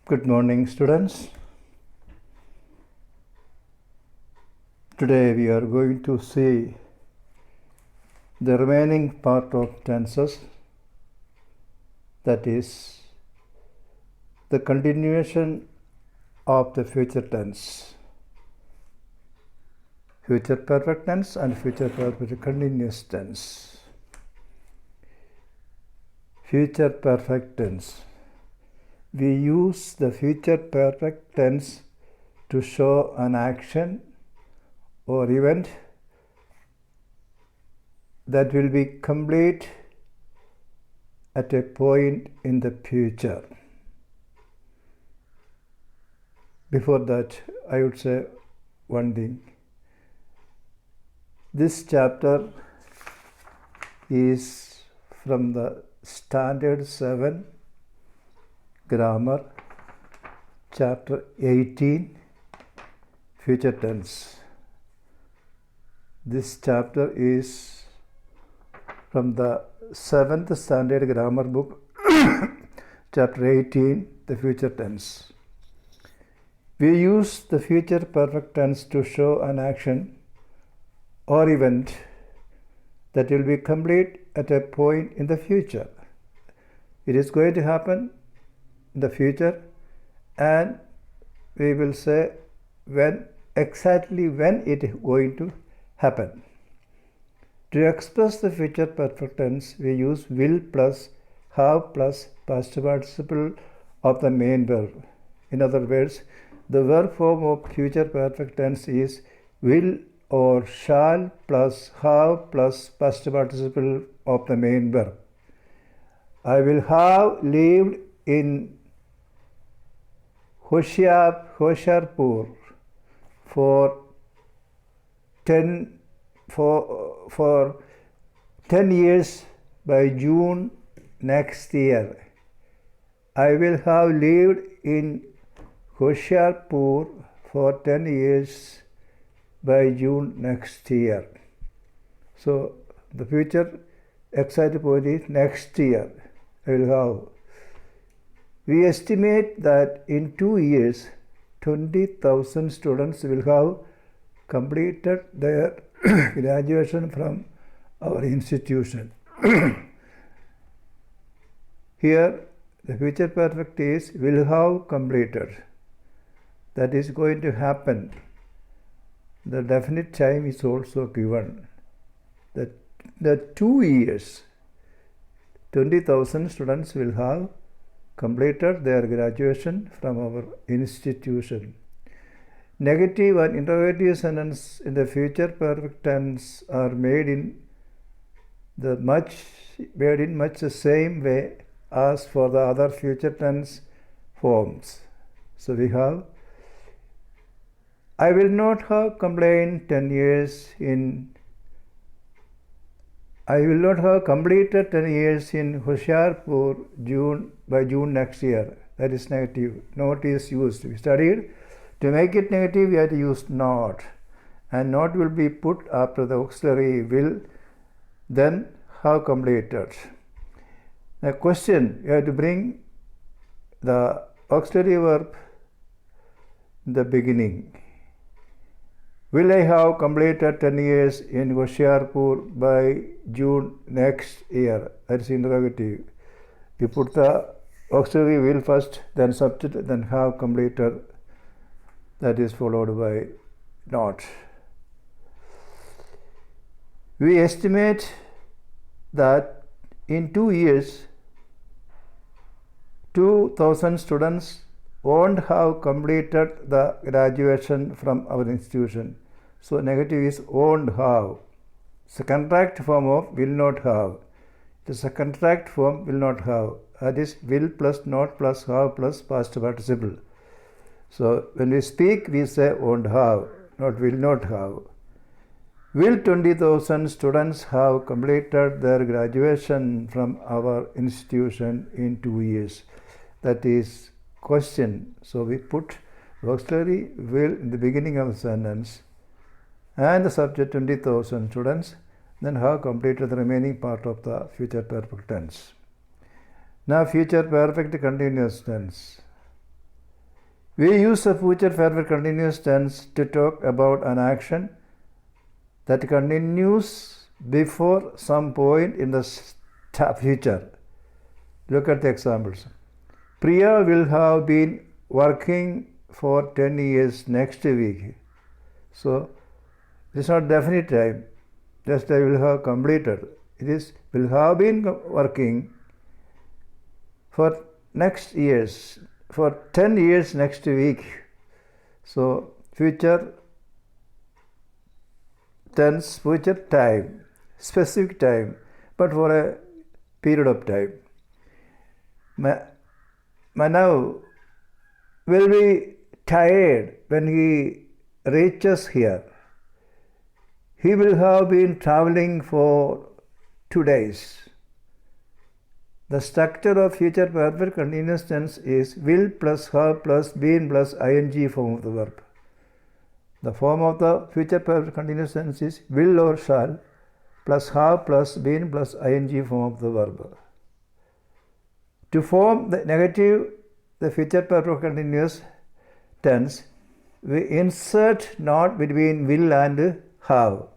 Good morning, students. Today we are going to see the remaining part of tenses, that is, the continuation of the future tense, future perfect tense and future perfect continuous tense. Future perfect tense. We use the future perfect tense to show an action or event that will be complete at a point in the future. Before that, I would say one thing. This chapter is from the Standard 7 Grammar, Chapter 18, Future Tense. This chapter is from the 7th Standard Grammar book, Chapter 18, the Future Tense. We use the future perfect tense to show an action or event that will be complete at a point in the future. It is going to happen in the future, and we will say exactly when it is going to happen. To express the future perfect tense, we use will plus have plus past participle of the main verb. In other words, the verb form of future perfect tense is will or shall plus have plus past participle of the main verb. I will have lived in Hoshiarpur for 10 years by June next year. I will have lived in Hoshiarpur for 10 years by June next year. So the future exact point is next year. I will have. We estimate that in 2 years, 20,000 students will have completed their graduation from our institution. Here, the future perfect is will have completed. That is going to happen. The definite time is also given. The 2 years, 20,000 students will have completed their graduation from our institution. Negative and interrogative sentence in the future perfect tense are made in much the same way as for the other future tense forms. So we have I will not have completed 10 years in Hoshiarpur by June next year. That is negative. Not is used. We studied. To make it negative, we have to use not. And not will be put after the auxiliary will, then have completed. The question, you have to bring the auxiliary verb in the beginning. Will I have completed 10 years in Hoshiarpur by June next year? That is interrogative. You put the auxiliary will first, then subject, then have completed. That is followed by not. We estimate that in 2 years, 2,000 students won't have completed the graduation from our institution. So negative is won't have. It's a contract form of will not have. It is a contract form will not have. That is will plus not plus have plus past participle. So when we speak, we say won't have, not will not have. Will 20,000 students have completed their graduation from our institution in 2 years? That is question. So we put auxiliary will in the beginning of the sentence and the subject 20,000 students, then have completed the remaining part of the future perfect tense. Now future perfect continuous tense. We use the future perfect continuous tense to talk about an action that continues before some point in the future. Look at the examples. Priya will have been working for 10 years next week. So, it is not definite time, just I will have completed. It is will have been working for next years, for 10 years next week. So, future tense, future time, specific time, but for a period of time. Manav will be tired when he reaches here. He will have been traveling for 2 days. The structure of future perfect continuous tense is will plus have plus been plus ing form of the verb. The form of the future perfect continuous tense is will or shall plus have plus been plus ing form of the verb. To form the negative, the future perfect continuous tense, we insert not between will and have.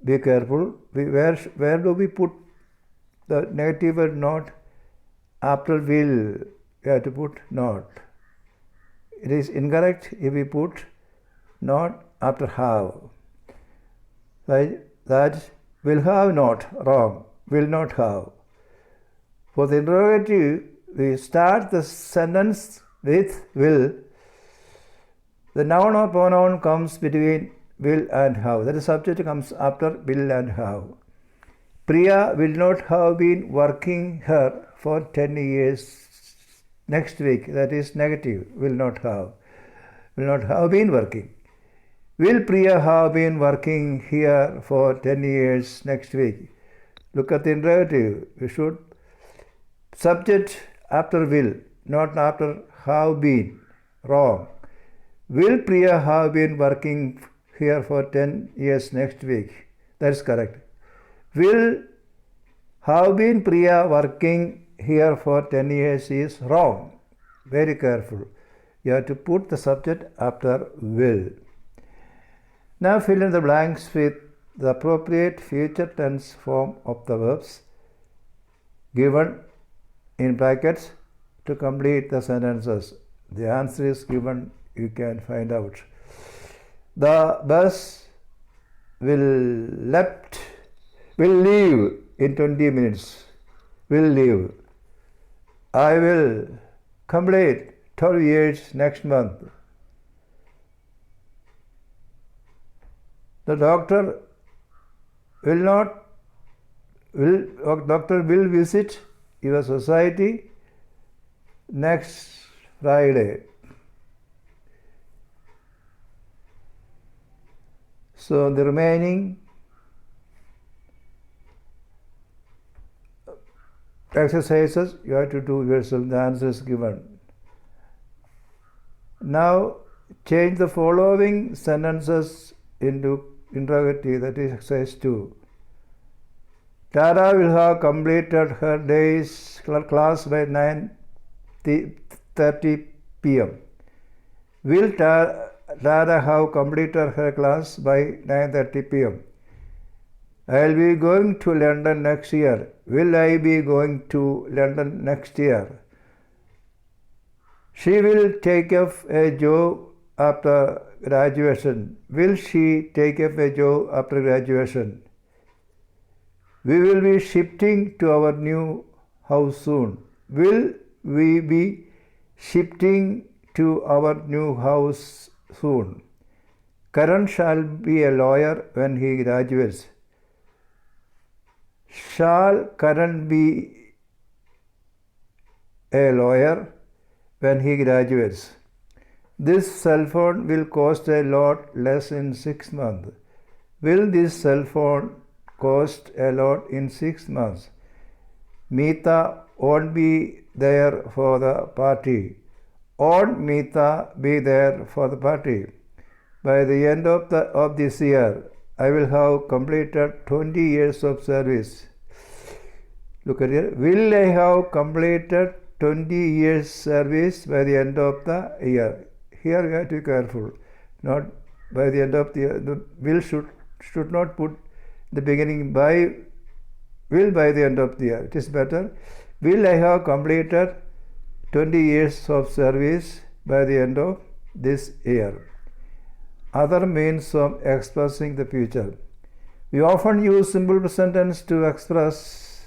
Be careful. Where do we put the negative word not? After will, we have to put not. It is incorrect if we put not after have. That will have not, wrong, will not have. For the interrogative, we start the sentence with will. The noun or pronoun comes between will and have. That is, subject comes after will and have. Priya will not have been working here for 10 years next week. That is negative, will not have. Will not have been working. Will Priya have been working here for 10 years next week? Look at the interrogative. We should subject after will, not after have been. Wrong. Will Priya have been working here for 10 years next week? That is correct. Will have been Priya working here for 10 years is wrong. Very careful. You have to put the subject after will. Now fill in the blanks with the appropriate future tense form of the verbs given in brackets to complete the sentences. The answer is given, you can find out. The bus will leave in 20 minutes. Will leave. I will complete 12 years next month. The doctor will visit your society next Friday. So the remaining exercises you have to do yourself. The answer is given. Now change the following sentences into interrogative, that is exercise 2. Tara will have completed her day's class by 9:30 p.m. Will Tara have completed her class by 9:30 p.m.? I will be going to London next year. Will I be going to London next year? She will take up a job after graduation. Will she take up a job after graduation? We will be shifting to our new house soon. Will we be shifting to our new house soon? Karan shall be a lawyer when he graduates. Shall Karan be a lawyer when he graduates? This cell phone will cost a lot less in 6 months. Will this cell phone cost a lot in 6 months? Meeta won't be there for the party. Won't Meeta be there for the party? By the end of this year, I will have completed 20 years of service. Look at here. Will I have completed 20 years service by the end of the year. Here we have to be careful. Not by the end of the year. The will should not put the beginning by will by the end of the year. It is better. Will I have completed 20 years of service by the end of this year. Other means of expressing the future. We often use simple present tense to express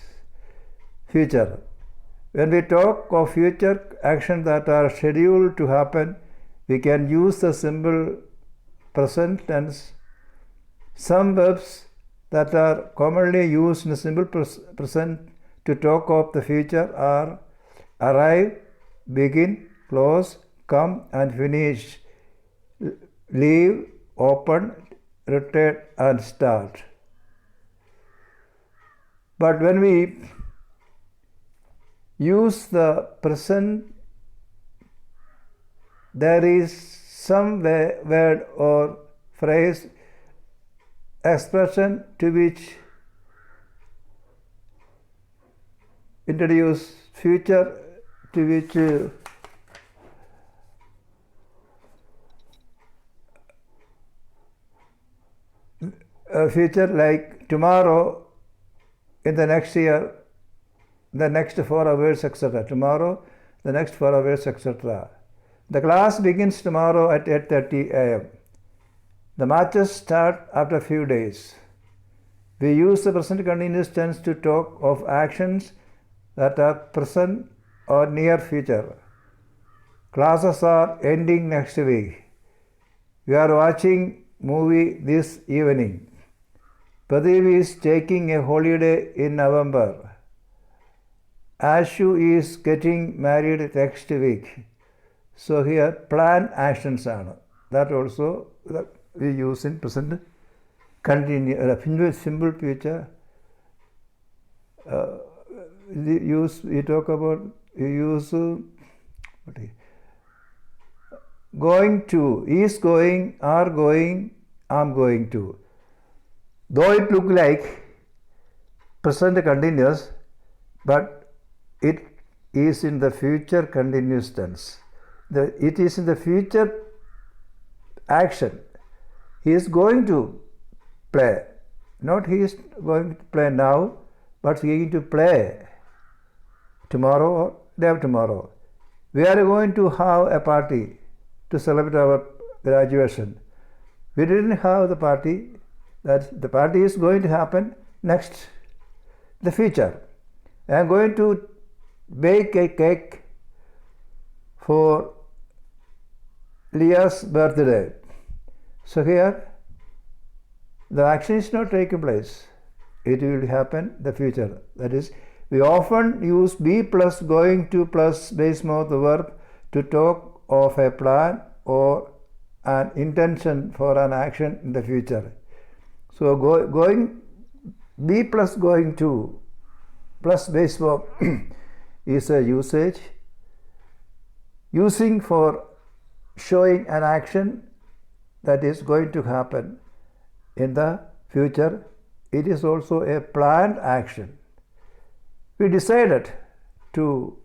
future. When we talk of future actions that are scheduled to happen, we can use the simple present tense. Some verbs that are commonly used in the simple present to talk of the future are arrive, begin, close, come and finish, leave, open, return and start. But when we use the present, there is some word or phrase, expression to which introduce future, to which future, like tomorrow, in the next year, the next 4 hours, etc. Tomorrow, the next 4 hours, etc. The class begins tomorrow at 8:30 a.m. The matches start after a few days. We use the present continuous tense to talk of actions that are present or near future. Classes are ending next week. We are watching movie this evening. Pradeep is taking a holiday in November. Ashu is getting married next week. So here plan actions are. That also we use in present continuous simple future. We talk about going to, is going, are going, am going to. Though it look like present continuous, but it is in the future continuous tense. It is in the future action. He is going to play. Not he is going to play now, but he is going to play tomorrow or day after tomorrow. We are going to have a party to celebrate our graduation. We didn't have the party. That the party is going to happen next, the future. I am going to bake a cake for Leah's birthday. So here, the action is not taking place. It will happen the future. That is, we often use be plus going to plus base mode the verb to talk of a plan or an intention for an action in the future. So going, be plus going to plus base verb is a usage using for showing an action that is going to happen in the future. It is also a planned action. We decided to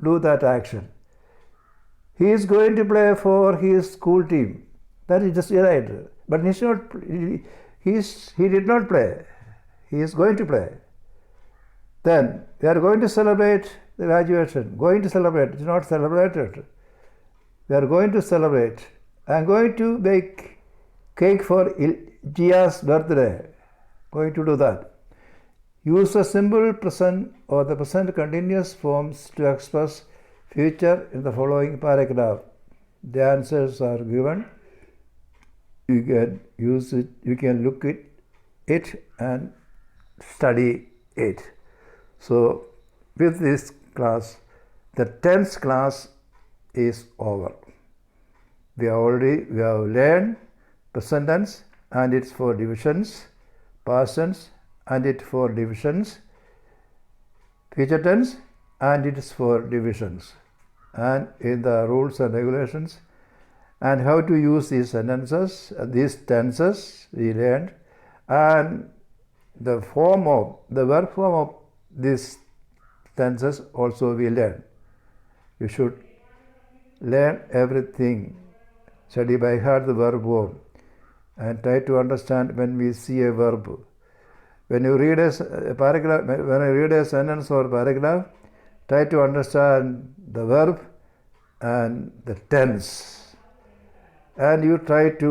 do that action. He is going to play for his school team. That is just right. But he's not, he did not play. He is going to play. Then we are going to celebrate the graduation. Going to celebrate. It's not celebrated. We are going to celebrate. I am going to bake cake for Gia's birthday. Going to do that. Use the simple present or the present continuous forms to express future in the following paragraph. The answers are given. You can use it, you can look at it and study it. So with this class, the 10th class is over. We have learned present tense and it's for divisions, past tense and it for divisions, future tense and it is for divisions, and in the rules and regulations and how to use these sentences, these tenses we learned, and the verb form of this tenses also we learn. You should learn everything. Study by heart the verb form and try to understand when we see a verb. When you read a paragraph, when you read a sentence or paragraph, try to understand the verb and the tense. And you try to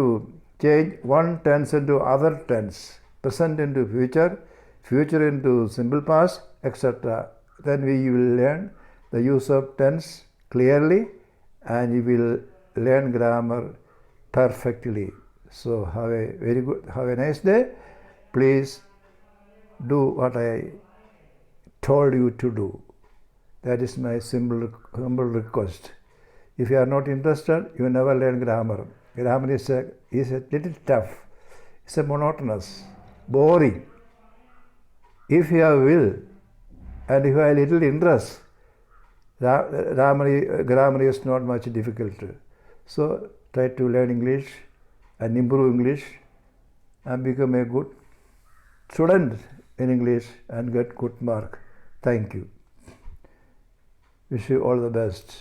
change one tense into other tense, present into future, future into simple past, etc. Then we will learn the use of tense clearly and you will learn grammar perfectly. So have a nice day. Please do what I told you to do. That is my humble request. If you are not interested, you will never learn grammar. Grammar is a little tough. It's a monotonous, boring. If you have will and if you have little interest, grammar is not much difficult. So try to learn English and improve English and become a good student in English and get good mark. Thank you. Wish you all the best.